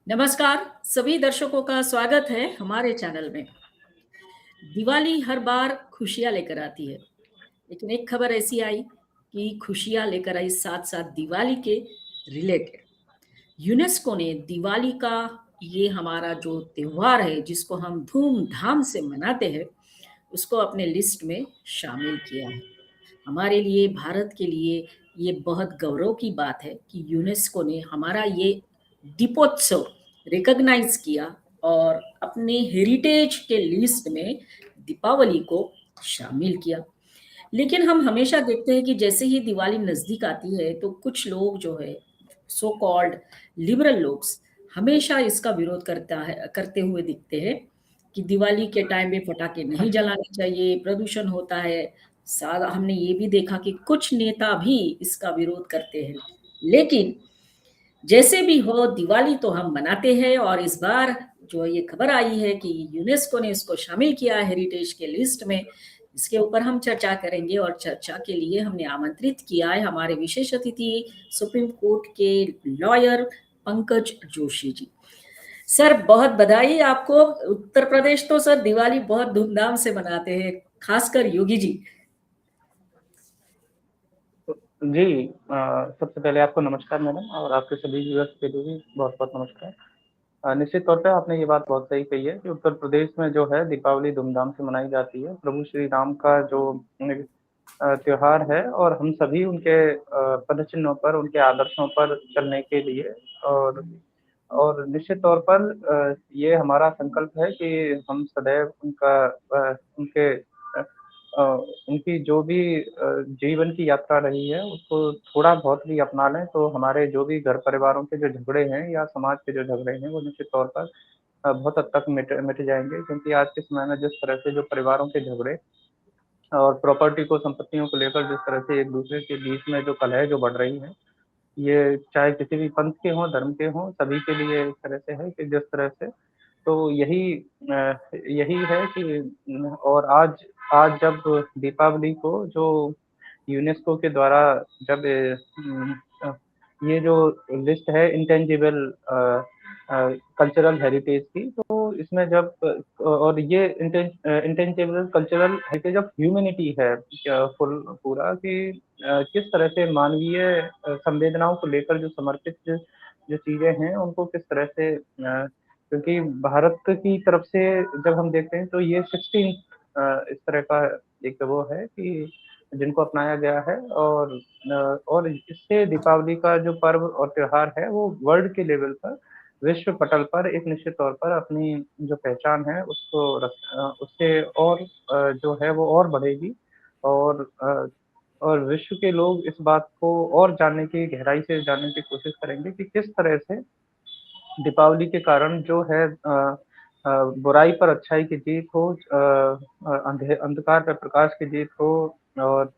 नमस्कार, सभी दर्शकों का स्वागत है हमारे चैनल में। दिवाली हर बार खुशियाँ लेकर आती है, लेकिन एक खबर ऐसी आई कि खुशियाँ लेकर आई साथ-साथ दिवाली के रिलेटेड। यूनेस्को ने दिवाली का ये हमारा जो त्योहार है, जिसको हम धूम-धाम से मनाते हैं, उसको अपने लिस्ट में शामिल किया है। हमारे लिए, भारत के लिए ये बहुत गौरव की बात है कि यूनेस्को ने हमारा ये दीपोत्सव रिकॉग्नाइज किया और अपने हेरिटेज के लिस्ट में दीपावली को शामिल किया। लेकिन हम हमेशा देखते हैं कि जैसे ही दिवाली नज़दीक आती है, तो कुछ लोग जो है, सो कॉल्ड लिबरल लोग, हमेशा इसका विरोध करते हुए दिखते हैं कि दिवाली के टाइम में पटाखे नहीं जलाने चाहिए, प्रदूषण होता है। साथ हमने ये भी देखा कि कुछ नेता भी इसका विरोध करते हैं। लेकिन जैसे भी हो, दिवाली तो हम मनाते हैं और इस बार जो ये खबर आई है कि यूनेस्को ने इसको शामिल किया है हेरिटेज के लिस्ट में, इसके ऊपर हम चर्चा करेंगे और चर्चा के लिए हमने आमंत्रित किया है हमारे विशेष अतिथि सुप्रीम कोर्ट के लॉयर पंकज जोशी जी। सर, बहुत बधाई आपको। उत्तर प्रदेश तो सर दिवाली बहुत धूमधाम से मनाते हैं, खासकर योगी जी। जी सबसे पहले आपको नमस्कार मैडम, और आपके सभी व्यूअर्स के लिए भी बहुत-बहुत नमस्कार। निश्चित तौर पे आपने ये बात बहुत सही कही है कि उत्तर प्रदेश में जो है दीपावली धूमधाम से मनाई जाती है। प्रभु श्री राम का जो त्योहार है, और हम सभी उनके पदचिन्हों पर, उनके आदर्शों पर चलने के लिए, और निश्चित तौर पर ये हमारा संकल्प है कि हम सदैव उनके उनकी जो भी जीवन की यात्रा रही है उसको थोड़ा बहुत भी अपना लें, तो हमारे जो भी घर परिवारों के जो झगड़े हैं या समाज के जो झगड़े हैं वो निश्चित तौर पर बहुत हद तक मिट जाएंगे। क्योंकि आज के समय में जिस तरह से जो परिवारों के झगड़े और प्रॉपर्टी को, संपत्तियों को लेकर जिस तरह से एक दूसरे के बीच में जो कलह जो बढ़ रही है, ये चाहे किसी भी पंथ के हों, धर्म के हों, सभी के लिए इस तरह से है कि जिस तरह से, तो यही है कि और आज आज जब दीपावली को जो यूनेस्को के द्वारा जब ये जो लिस्ट है इंटेंजिबल कल्चरल हेरिटेज की, तो इसमें जब और ये intangible cultural heritage of humanity है फुल पूरा, कि किस तरह से मानवीय संवेदनाओं को लेकर जो समर्पित जो चीजें हैं उनको किस तरह से क्योंकि भारत की तरफ से जब हम देखते हैं तो ये 16 इस तरह का एक वो है कि जिनको अपनाया गया है, और इससे दीपावली का जो पर्व और त्योहार है वो वर्ल्ड के लेवल पर, विश्व पटल पर एक निश्चित तौर पर अपनी जो पहचान है उससे और जो है वो और बढ़ेगी, और और विश्व के लोग इस बात को और जानने की, गहराई से जानने की कोशिश करेंगे कि किस तरह से दीपावली के कारण जो है बुराई पर अच्छाई की जीत हो, अंधकार पर प्रकाश की जीत हो, और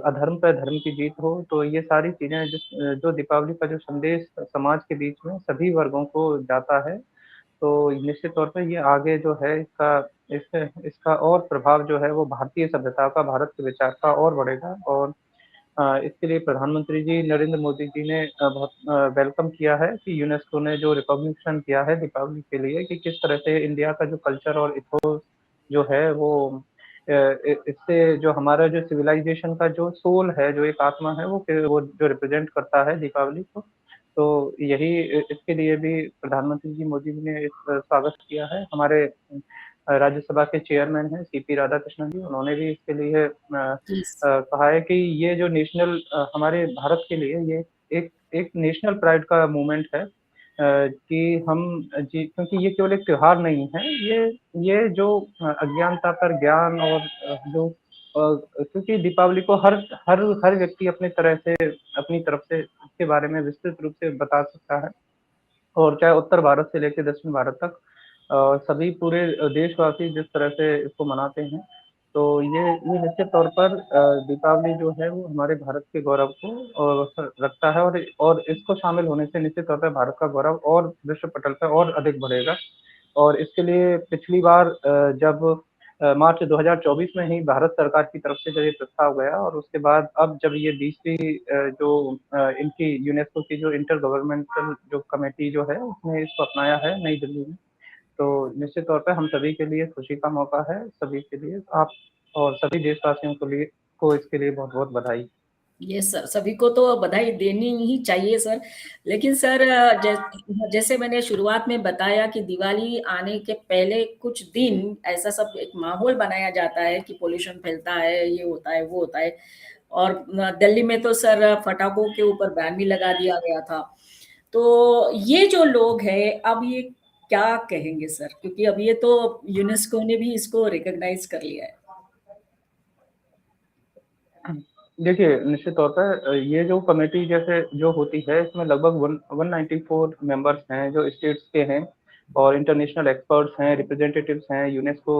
अधर्म पर धर्म की जीत हो। तो ये सारी चीजें जो दीपावली का जो संदेश समाज के बीच में सभी वर्गों को जाता है, तो निश्चित तौर पे ये आगे जो है इसका और प्रभाव जो है वो भारतीय सभ्यता का, भारत के विचार का और बढ़ेगा। और इसके लिए प्रधानमंत्री जी नरेंद्र मोदी जी ने बहुत वेलकम किया है कि यूनेस्को ने जो रिकॉग्निशन किया है दीपावली के लिए, कि किस तरह से इंडिया का जो कल्चर और इथोस जो है वो इससे जो हमारा जो सिविलाइजेशन का जो सोल है, जो एक आत्मा है, वो जो रिप्रेजेंट करता है दीपावली को। तो यही इसके लिए भी प्रधानमंत्री जी मोदी जी ने इस स्वागत किया है। हमारे राज्यसभा के चेयरमैन हैं सीपी राधाकृष्णन जी, उन्होंने भी इसके लिए कहा है कि ये जो हमारे भारत के लिए ये एक एक नेशनल प्राइड का मूवमेंट है, कि हम जी, क्योंकि ये केवल एक त्योहार नहीं है, ये जो अज्ञानता पर ज्ञान, और क्योंकि दीपावली को हर हर हर व्यक्ति अपनी तरफ से इसके बारे में विस्तृत रूप से बता सकता है। और चाहे उत्तर भारत से लेकर दक्षिण भारत तक सभी पूरे देशवासी जिस तरह से इसको मनाते हैं, तो ये निश्चित तौर पर दीपावली जो है वो हमारे भारत के गौरव को रखता है, और इसको शामिल होने से निश्चित तौर पर भारत का गौरव और विश्व पटल पर और अधिक बढ़ेगा। और इसके लिए पिछली बार जब मार्च 2024 में ही भारत सरकार की तरफ से जब ये प्रस्ताव गया और उसके बाद अब जब ये 20वीं इनकी यूनेस्को की जो इंटर गवर्नमेंटल जो कमेटी जो है उसने इसको अपनाया है नई दिल्ली में। तो निश्चित तौर पे हम सभी के लिए खुशी का मौका है, सभी के लिए आप और सभी देशवासियों को इसके लिए बहुत-बहुत बधाई। ये सर, सभी को तो बधाई देनी ही चाहिए सर। लेकिन सर, जैसे मैंने शुरुआत में बताया कि दिवाली आने के पहले कुछ दिन ऐसा सब एक माहौल बनाया जाता है कि पोल्यूशन फैलता है, ये होता है, वो होता है। और दिल्ली में तो सर पटाखों के ऊपर बैन भी लगा दिया गया था। तो ये जो लोग हैं, अब ये क्या कहेंगे सर? क्योंकि अब ये तो यूनेस्को ने भी इसको रिकॉग्नाइज कर लिया है। देखिए, निश्चित तौर पर ये जो कमेटी जैसे जो होती है इसमें लगभग 194 मेंबर्स हैं जो स्टेट्स के हैं और इंटरनेशनल एक्सपर्ट्स हैं, रिप्रेजेंटेटिव्स हैं, यूनेस्को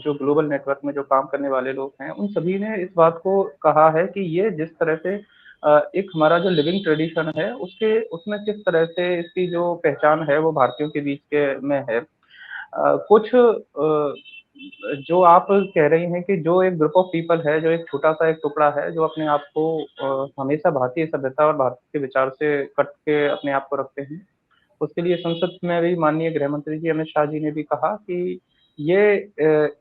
जो ग्लोबल नेटवर्क में जो काम करने वाले लोग हैं, उन सभी ने इस बात को कहा है कि ये जिस तरह से एक हमारा जो लिविंग ट्रेडिशन है उसके उसमें किस तरह से इसकी जो पहचान है वो भारतीयों के बीच के में है। कुछ जो आप कह रही हैं कि जो एक ग्रुप ऑफ पीपल है, जो एक छोटा-सा एक टुकड़ा है, जो अपने आप को हमेशा भारतीय सभ्यता और भारत के विचार से कट के अपने आप को रखते हैं। उसके लिए संसद में भी माननीय गृह मंत्री जी अमित शाह जी ने भी कहा कि ये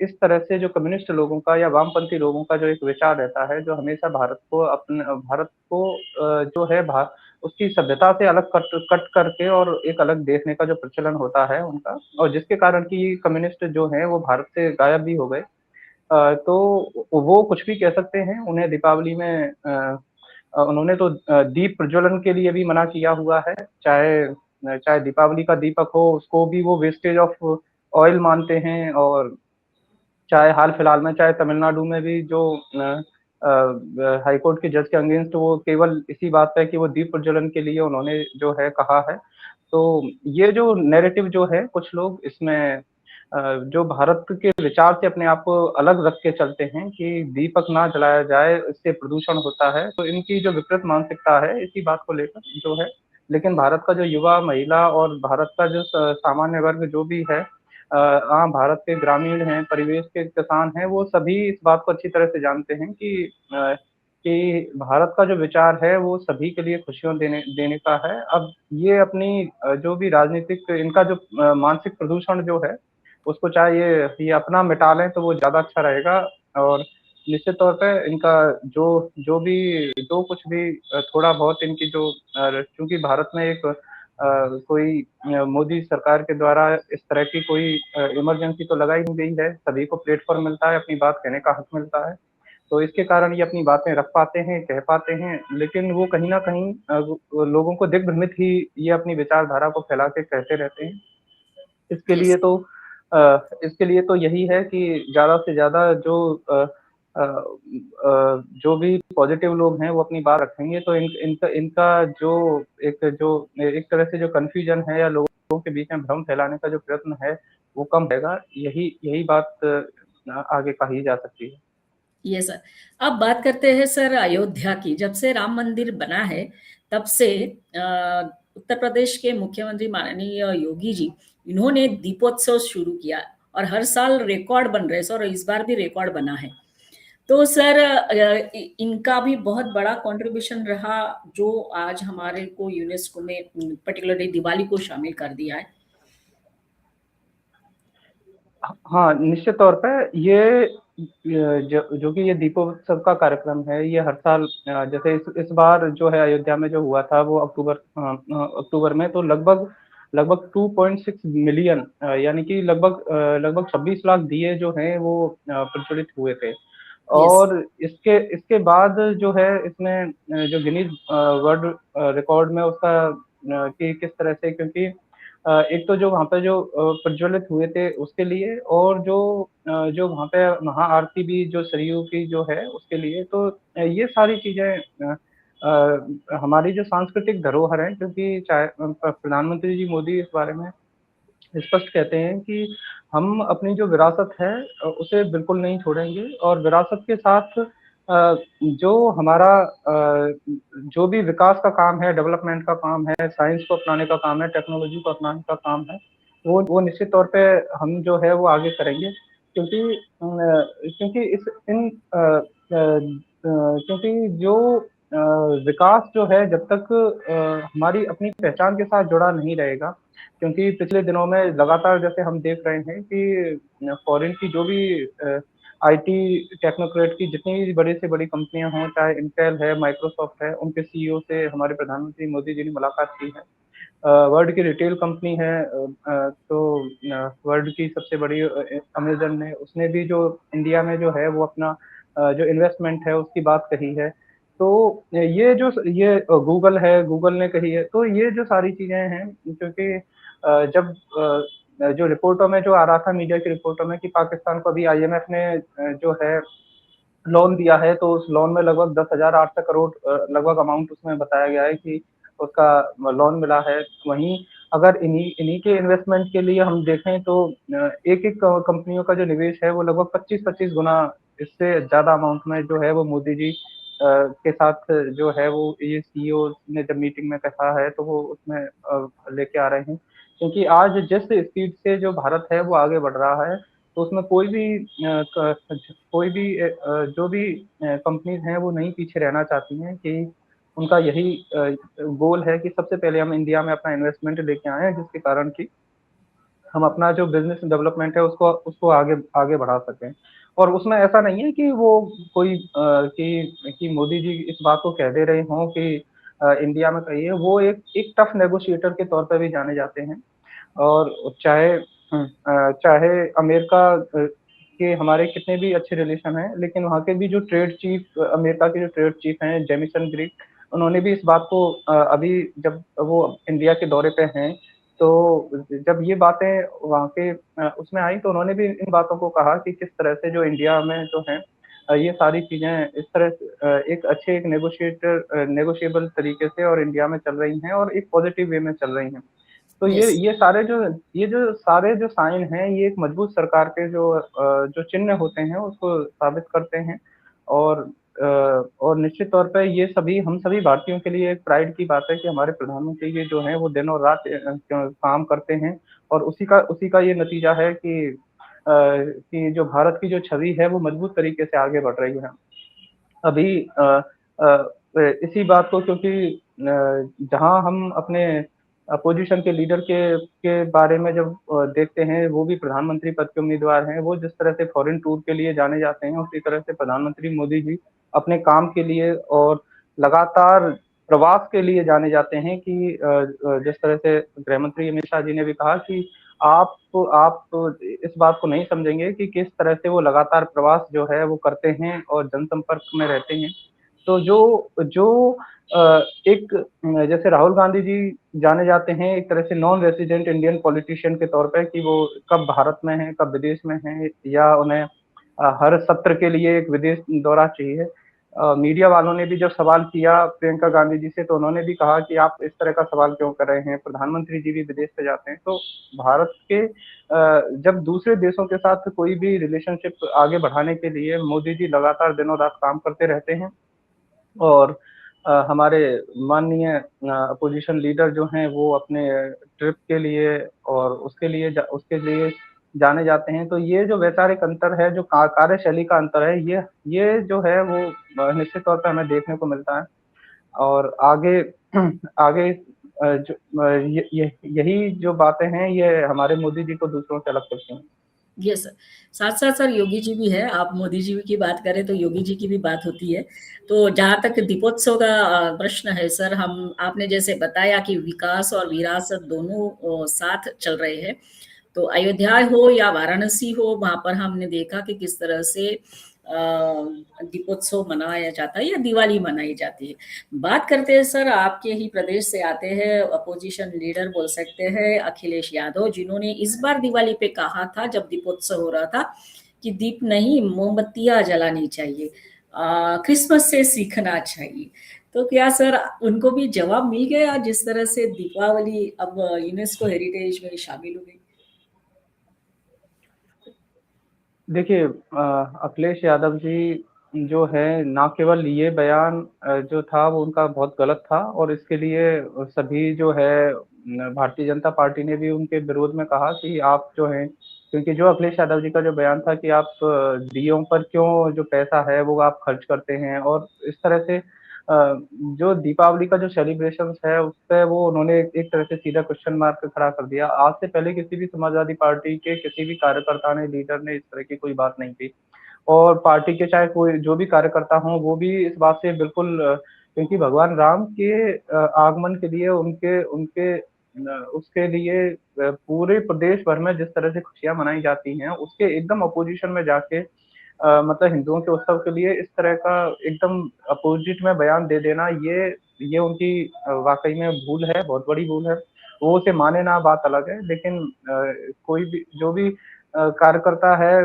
इस तरह से जो कम्युनिस्ट लोगों का या वामपंथी लोगों का जो एक विचार रहता है, जो हमेशा भारत को जो है भा उसकी सभ्यता से अलग कट करके और एक अलग देखने का जो प्रचलन होता है उनका और जिसके कारण कि कम्युनिस्ट जो हैं वो भारत से गायब भी हो गए। तो वो कुछ भी कह सकते हैं, उन्हें दीपावली में उन्होंने तो दीप प्रज्वलन के लिए भी मना किया हुआ है, चाहे दीपावली का दीपक हो, उसको भी वो वेस्टेज ऑफ ऑयल मानते हैं और चाहे हाल-फिलहाल में चाहे तमिलनाडु में भी जो हाई कोर्ट के जज के अगेंस्ट वो केवल इसी बात पे कि वो दीप प्रज्वलन के लिए उन्होंने जो है कहा है। तो ये जो नैरेटिव जो है कुछ लोग इसमें जो भारत के विचार से अपने आप को अलग रख के चलते हैं कि दीपक ना जलाया जाए, इससे प्रदूषण होता है। तो इनकी जो विपरीत मानसिकता है, इसी बात को लेकर जो है लेकिन भारत का जो युवा, महिला और भारत का जो सामान्य वर्ग जो भी है भारत के ग्रामीण हैं, परिवेश के किसान हैं, वो सभी इस बात को अच्छी तरह से जानते हैं कि भारत का जो विचार है, वो सभी के लिए खुशियाँ देने देने का है। अब ये अपनी जो भी राजनीतिक इनका जो मानसिक प्रदूषण जो है, उसको चाहे ये अपना मिटा लें, तो वो ज़्यादा अच्छा रहेगा और निश्चित तौर पे इनका जो जो भी जो कुछ भी थोड़ा बहुत इनकी जो चूँकि भारत में एक कोई मोदी सरकार के द्वारा इस तरह की कोई इमरजेंसी तो लगाई नहीं गई है, सभी को प्लेटफ़ॉर्म मिलता है, अपनी बात कहने का हक मिलता है। तो इसके कारण ये अपनी बातें रख पाते हैं, कह पाते हैं, लेकिन वो कहीं न कहीं वो लोगों को दिग्भ्रमित ही ये अपनी विचारधारा को फैला के कहते रहते हैं। इसके लिए यस। तो इसके लिए तो यही है कि ज़्यादा से ज़्यादा जो भी पॉज़िटिव लोग हैं, वो अपनी बात रखेंगे तो इनका इनका एक तरह से जो कन्फ्यूज़न है या लोगों के बीच में भ्रम फैलाने का जो प्रयत्न है, वो कम रहेगा। यही यही बात आगे कही जा सकती है। ये सर, अब बात करते हैं सर अयोध्या की। जब से राम मंदिर बना है, तब से उत्तर प्रदेश के मुख्यमंत्री माननीय योगी जी, इन्होंने दीपोत्सव शुरू किया और हर साल रिकॉर्ड बन रहे हैं सर, और इस बार भी रिकॉर्ड बना है। तो सर, इनका भी बहुत बड़ा कंट्रीब्यूशन रहा, जो आज हमारे को यूनेस्को में पर्टिकुलरली दिवाली को शामिल कर दिया है। हाँ, निश्चित तौर पे ये जो कि ये दीपोत्सव का कार्यक्रम है, ये हर साल जैसे इस बार जो है अयोध्या में जो हुआ था वो अक्टूबर में तो लगभग 2.6 मिलियन यानी कि लगभग 26 लाख दिए जो हैं वो प्रज्वलित हुए थे। यस। और इसके इसके बाद जो है इसमें जो गिनीज़ वर्ल्ड रिकॉर्ड में उसका कि किस तरह से क्योंकि एक तो जो वहाँ पे जो प्रज्वलित हुए थे उसके लिए और जो वहाँ पे महाआरती भी जो सरयू की जो है उसके लिए तो ये सारी चीज़ें हमारी जो सांस्कृतिक धरोहर है क्योंकि चाहे प्रधानमंत्री जी मोदी इस बारे में स्पष्ट कहते हैं कि हम अपनी जो विरासत है उसे बिल्कुल नहीं छोड़ेंगे और विरासत के साथ जो हमारा जो भी विकास का काम है, डेवलपमेंट का काम है, साइंस को अपनाने का काम है, टेक्नोलॉजी को अपनाने का काम है, वो निश्चित तौर पे हम जो है वो आगे करेंगे। क्योंकि क्योंकि इस इन क्योंकि जो विकास जो है जब तक हमारी अपनी पहचान के साथ जुड़ा नहीं रहेगा, क्योंकि पिछले दिनों में लगातार जैसे हम देख रहे हैं कि फॉरेन की जो भी आईटी टेक्नोक्रेट की जितनी भी बड़ी से बड़ी कंपनियां हों, चाहे इंटेल है, माइक्रोसॉफ्ट है, उनके सीईओ से हमारे प्रधानमंत्री मोदी जी ने मुलाकात की है। वर्ल्ड की रिटेल कंपनी है, तो वर्ल्ड की सबसे बड़ी अमेज़न ने उसने भी जो इंडिया में जो है वो अपना जो इन्वेस्टमेंट है उसकी बात कही है। तो ये गूगल है, गूगल ने कही है। तो ये जो सारी चीज़ें हैं, क्योंकि जब जो रिपोर्टों में जो आ रहा था, मीडिया की रिपोर्टों में कि पाकिस्तान को अभी आईएमएफ ने जो है लोन दिया है, तो उस लोन में लगभग 10,800 करोड़ लगभग अमाउंट उसमें बताया गया है कि उसका लोन मिला है। वहीं अगर इन्हीं इन्हीं के इन्वेस्टमेंट के लिए हम देखें तो एक-एक कंपनियों का जो निवेश है वो लगभग 25-25 गुना इससे ज़्यादा अमाउंट में जो है वो मोदी जी के साथ जो है वो ये सीईओ ने जब मीटिंग में कहा है तो वो उसमें लेके आ रहे हैं। क्योंकि आज जिस स्पीड से जो भारत है वो आगे बढ़ रहा है, तो उसमें कोई भी जो भी कंपनीज़ हैं वो नहीं पीछे रहना चाहती हैं कि उनका यही गोल है कि सबसे पहले हम इंडिया में अपना इन्वेस्टमेंट लेके आएँ, जिसके कारण कि हम अपना जो बिज़नेस डेवलपमेंट है उसको उसको आगे आगे बढ़ा सकें। और उसमें ऐसा नहीं है कि वो कोई कि मोदी जी इस बात को कह दे रहे हों कि इंडिया में कहिए, वो एक एक टफ नेगोशिएटर के तौर पे भी जाने जाते हैं। और चाहे अमेरिका के हमारे कितने भी अच्छे रिलेशन हैं, लेकिन वहाँ के भी जो ट्रेड चीफ अमेरिका के जो ट्रेड चीफ हैं जेमिसन ग्रीक, उन्होंने भी इस बात को अभी जब वो इंडिया के दौरे पे हैं, तो जब ये बातें वहाँ के उसमें आई तो उन्होंने भी इन बातों को कहा कि किस तरह से जो इंडिया में जो है ये सारी चीज़ें इस तरह से एक अच्छे एक नेगोशिएबल तरीके से और इंडिया में चल रही हैं और एक पॉजिटिव वे में चल रही हैं। तो यस। ये जो सारे जो साइन हैं, ये एक मजबूत सरकार के जो चिन्ह होते हैं, उसको साबित करते हैं। और और निश्चित तौर पे ये सभी हम सभी भारतीयों के लिए एक प्राइड की बात है कि हमारे प्रधानमंत्री जी जो हैं, वो दिन और रात काम करते हैं और उसी का ये नतीजा है कि जो भारत की जो छवि है, वो मजबूत तरीके से आगे बढ़ रही है। अभी अ, इसी बात को क्योंकि जहाँ हम अपने अपोजिशन के लीडर के बारे में जब देखते हैं, वो भी प्रधानमंत्री पद के उम्मीदवार हैं, वो जिस तरह से फॉरेन टूर के लिए जाने जाते हैं, उसी तरह से प्रधानमंत्री मोदी जी अपने काम के लिए और लगातार प्रवास के लिए जाने जाते हैं कि जिस तरह से गृहमंत्री अमित शाह जी ने भी कहा कि आप इस बात को नहीं समझेंगे कि किस तरह से वो लगातार प्रवास जो है वो करते हैं और जनसंपर्क में रहते हैं। तो जो जो एक जैसे राहुल गांधी जी जाने जाते हैं एक तरह से नॉन रेसिडेंट इंडियन पॉलिटिशियन के तौर पे कि वो कब भारत में हैं, कब विदेश में हैं या उन्हें हर सत्र के लिए एक विदेश दौरा चाहिए। मीडिया वालों ने भी जब सवाल किया प्रियंका गांधी जी से तो उन्होंने भी कहा कि आप इस तरह का सवाल क्यों कर रहे हैं? प्रधानमंत्री जी भी विदेश पे जाते हैं। तो भारत के जब दूसरे देशों के साथ कोई भी रिलेशनशिप आगे बढ़ाने के लिए मोदी जी लगातार दिनों-रात काम करते रहते हैं और हमारे माननीय अपोजिशन लीडर जो हैं वो अपने ट्रिप के लिए और उसके लिए जाने जाते हैं। तो ये जो वैचारिक अंतर है, जो का कार्यशैली का अंतर है, ये जो है वो निश्चित तौर पे हमें देखने को मिलता है। और आगे आगे जो ये यही जो बातें हैं, ये हमारे मोदी जी को दूसरों से अलग करती हैं। Yes sir. साथ-साथ सर योगी जी भी हैं, आप मोदी जी की बात करें तो योगी जी की भी बात होती है। तो जहाँ तक दीपोत्सव का प्रश्न है सर, हम आपने जैसे बताया कि विकास और विरासत दोनों साथ चल रहे हैं। तो अयोध्या हो या वाराणसी हो, वहाँ पर हमने देखा कि किस तरह से दीपोत्सव मनाया जाता है या दिवाली मनाई जाती है। बात करते हैं सर, आपके ही प्रदेश से आते हैं, अपोजिशन लीडर बोल सकते हैं अखिलेश यादव, जिन्होंने इस बार दिवाली पे कहा था जब दीपोत्सव हो रहा था कि दीप नहीं मोमबत्तियां जलानी चाहिए, क्रिसमस से सीखना चाहिए। तो क्या सर उनको भी जवाब मिल गया जिस तरह से दीपावली अब यूनेस्को हेरिटेज में शामिल हो गई? देखिए अखिलेश यादव जी जो है ना केवल ये बयान जो था वो उनका बहुत गलत था और इसके लिए सभी जो है भारतीय जनता पार्टी ने भी उनके विरोध में कहा कि आप जो हैं क्योंकि जो अखिलेश यादव जी का जो बयान था कि आप दीयों पर क्यों जो पैसा है वो आप खर्च करते हैं, और इस तरह से जो दीपावली का जो सेलिब्रेशंस है उस पे वो उन्होंने एक तरह से सीधा क्वेश्चन मार्क खड़ा कर दिया। आज से पहले किसी भी समाजवादी पार्टी के किसी भी कार्यकर्ता ने, लीडर ने इस तरह की कोई बात नहीं की, और पार्टी के चाहे कोई जो भी कार्यकर्ता हों वो भी इस बात से बिल्कुल क्योंकि भगवान राम के आगमन के लिए उनके उनके उसके लिए पूरे प्रदेश भर में जिस तरह से खुशियाँ मनाई जाती हैं, उसके एकदम अपोज़िशन में जाके मतलब हिंदुओं के उत्सव के लिए इस तरह का एकदम अपोज़िट में बयान दे देना, ये उनकी वाक़ई में भूल है, बहुत बड़ी भूल है। वो उसे माने ना, बात अलग है, लेकिन कोई भी जो भी कार्यकर्ता है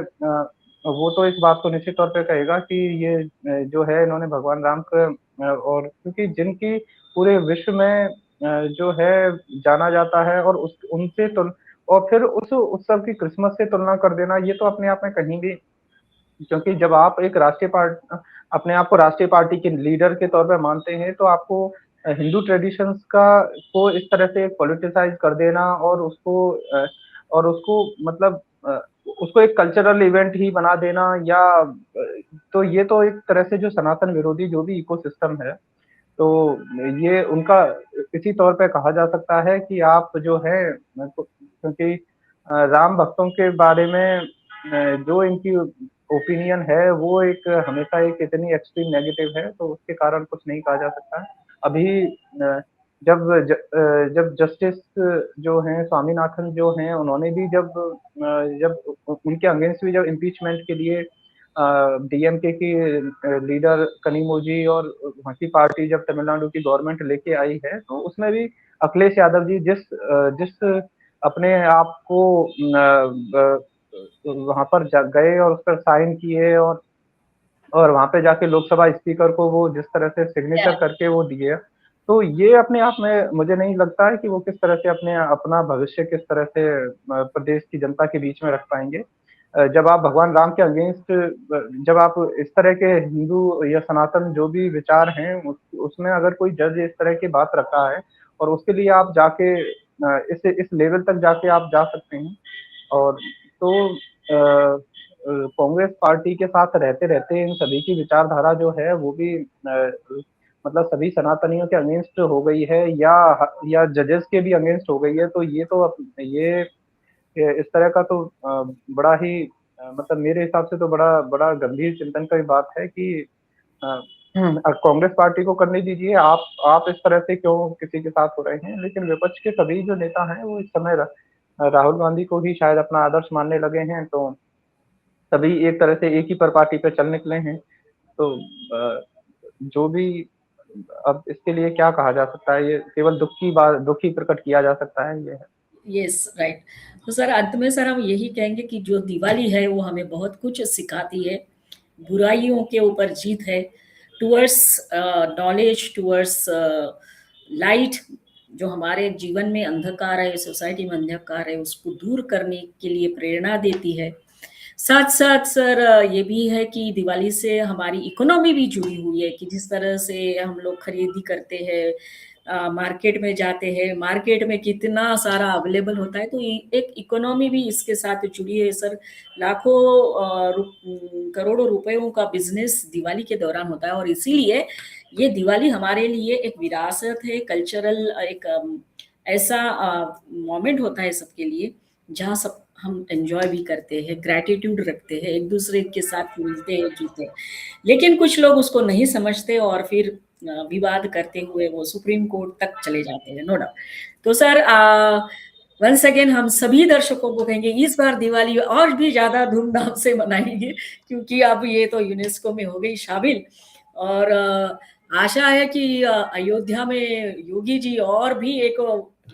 वो तो इस बात को निश्चित तौर पे कहेगा कि ये जो है इन्होंने भगवान राम का और क्योंकि जिनकी पूरे विश्व में जो है जाना जाता है, और उस उनसे तुल और फिर उस उत्सव की क्रिसमस से तुलना कर देना, ये तो अपने आप में कहीं भी, क्योंकि जब आप एक अपने आप को राष्ट्रीय पार्टी के लीडर के तौर पे मानते हैं, तो आपको हिंदू ट्रेडिशंस का को इस तरह से पॉलिटिसाइज़ कर देना और उसको मतलब उसको एक कल्चरल इवेंट ही बना देना, या तो ये तो एक तरह से जो सनातन विरोधी जो भी इकोसिस्टम है, तो ये उनका इसी तौर पे कहा जा सकता है कि आप जो है क्योंकि राम भक्तों के बारे में जो इनकी ओपिनियन है वो एक हमेशा एक इतनी एक्सट्रीम नेगेटिव है, तो उसके कारण कुछ नहीं कहा जा सकता है। अभी जब जस्टिस जो हैं स्वामीनाथन जो हैं उन्होंने भी जब उनके अगेंस्ट भी जब इम्पीचमेंट के लिए डीएमके की लीडर कनिमोझी और वहाँ की पार्टी जब तमिलनाडु की गवर्नमेंट लेके आई है, तो उसमें भी अखिलेश यादव जी जिस अपने आप को वहाँ पर गए और उस पर साइन किए, और वहाँ पे जाके लोकसभा स्पीकर को वो जिस तरह से सिग्नेचर करके वो दिए, तो ये अपने आप में मुझे नहीं लगता है कि वो किस तरह से अपना भविष्य किस तरह से प्रदेश की जनता के बीच में रख पाएँगे। जब आप भगवान राम के अगेंस्ट जब आप इस तरह के हिंदू या सनातन जो भी विचार हैं, उसमें अगर कोई जज इस तरह की बात रख रहा है, और उसके लिए आप जाके इस लेवल तक जाके आप जा सकते हैं। और तो कांग्रेस पार्टी के साथ रहते-रहते इन सभी की विचारधारा जो है वो भी मतलब सभी सनातनियों के अगेंस्ट हो गई है, या जजेस के भी अगेंस्ट हो गई है, तो ये तो इस तरह का तो बड़ा ही मतलब मेरे हिसाब से तो बड़ा बड़ा गंभीर चिंतन की बात है कि अ, कांग्रेस पार्टी को करने दीजिए, आप इस तरह से क्यों किसी के साथ हो रहे हैं? लेकिन विपक्ष के सभी जो नेता हैं वो इस समय राहुल गांधी को ही शायद अपना आदर्श मानने लगे हैं, तो सभी एक तरह से एक ही परिपाटी पे चल निकले हैं। तो अ, जो भी अब इसके लिए क्या कहा जा सकता है? ये केवल दुःख ही प्रकट किया जा सकता है, ये है। Yes, right. तो सर अंत में सर हम यही कहेंगे कि जो दिवाली है वो हमें बहुत कुछ सिखाती है। बुराइयों के ऊपर जीत है, टुवर्ड्स नॉलेज, टुवर्ड्स लाइट। जो हमारे जीवन में अंधकार है, सोसाइटी में अंधकार है, उसको दूर करने के लिए प्रेरणा देती है। साथ साथ सर ये भी है कि दिवाली से हमारी इकोनॉमी भी जुड़ी हुई है, कि जिस तरह से हम लोग खरीदी करते हैं, मार्केट में जाते हैं, मार्केट में कितना सारा अवेलेबल होता है, तो एक इकोनॉमी भी इसके साथ जुड़ी है सर। लाखों करोड़ों रुपयों का बिजनेस दिवाली के दौरान होता है, और इसीलिए ये दिवाली हमारे लिए एक विरासत है, कल्चरल एक ऐसा मोमेंट होता है सबके लिए, जहाँ सब हम एंजॉय भी करते हैं, ग्रैटिट्यूड रखते हैं, एक दूसरे के साथ मिलते हैं, जुलते हैं। लेकिन कुछ लोग उसको नहीं समझते और फिर विवाद करते हुए वो सुप्रीम कोर्ट तक चले जाते हैं, नो डाउट। तो सर वंस अगेन हम सभी दर्शकों को कहेंगे इस बार दिवाली और भी ज्यादा धूमधाम से मनाएंगे, क्योंकि अब ये तो यूनेस्को में हो गई शामिल। और आशा है कि अयोध्या में योगी जी और भी एक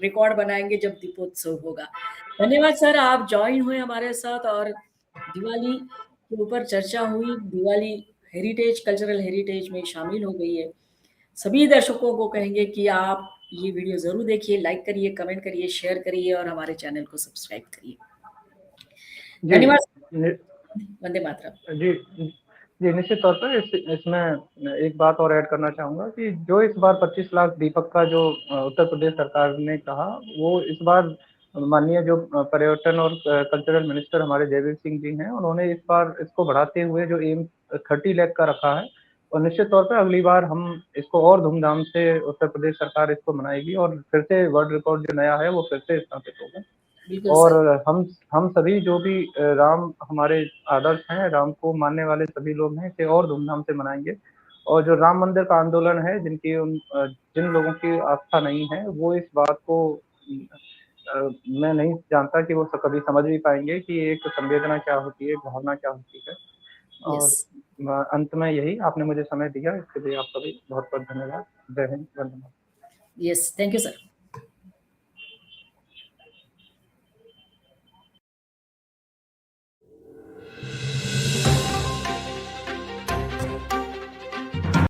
रिकॉर्ड बनाएंगे जब दीपोत्सव होगा। धन्यवाद सर, आप ज्वाइन हुए हमारे साथ, और दिवाली के ऊपर चर्चा हुई। दिवाली हेरिटेज, कल्चरल हेरिटेज में शामिल हो गई है। सभी दर्शकों को कहेंगे कि आप ये वीडियो जरूर देखिए, लाइक करिए, कमेंट करिए, शेयर करिए, और हमारे चैनल को सब्सक्राइब करिए। जी, धन्यवाद। नि वंदे मातरम। जी, जी, निश्चित तौर पर इसमें एक बात और ऐड करना चाहूँगा कि जो इस बार 25 लाख दीपक का जो उत्तर प्रदेश सरकार ने कहा, वो इस बार माननीय जो पर्यटन और कल्चरल मिनिस्टर हमारे जयवीर सिंह जी हैं, उन्होंने इस बार इसको बढ़ाते हुए जो एम 30 लाख का रखा है और निश्चित तौर पे अगली बार हम इसको और धूमधाम से उत्तर प्रदेश सरकार इसको मनाएगी और फिर से वर्ल्ड रिकॉर्ड जो नया है वो फिर से स्थापित होगा। बिल्कुल और सर। हम सभी जो भी राम हमारे आदर्श हैं, राम को मानने वाले सभी लोग हैं, इसे और धूमधाम से मनाएँगे। और जो राम मंदिर का आंदोलन है, जिन लोगों की आस्था नहीं है, वो इस बात को मैं नहीं जानता कि वो कभी समझ भी पाएँगे कि एक संवेदना क्या होती है, भावना क्या होती है। यस। और अंत में यही आपने मुझे समय दिया, इसके लिए आपका भी बहुत-बहुत धन्यवाद। जय हिंद, वंदे मातरम। Yes, thank you sir.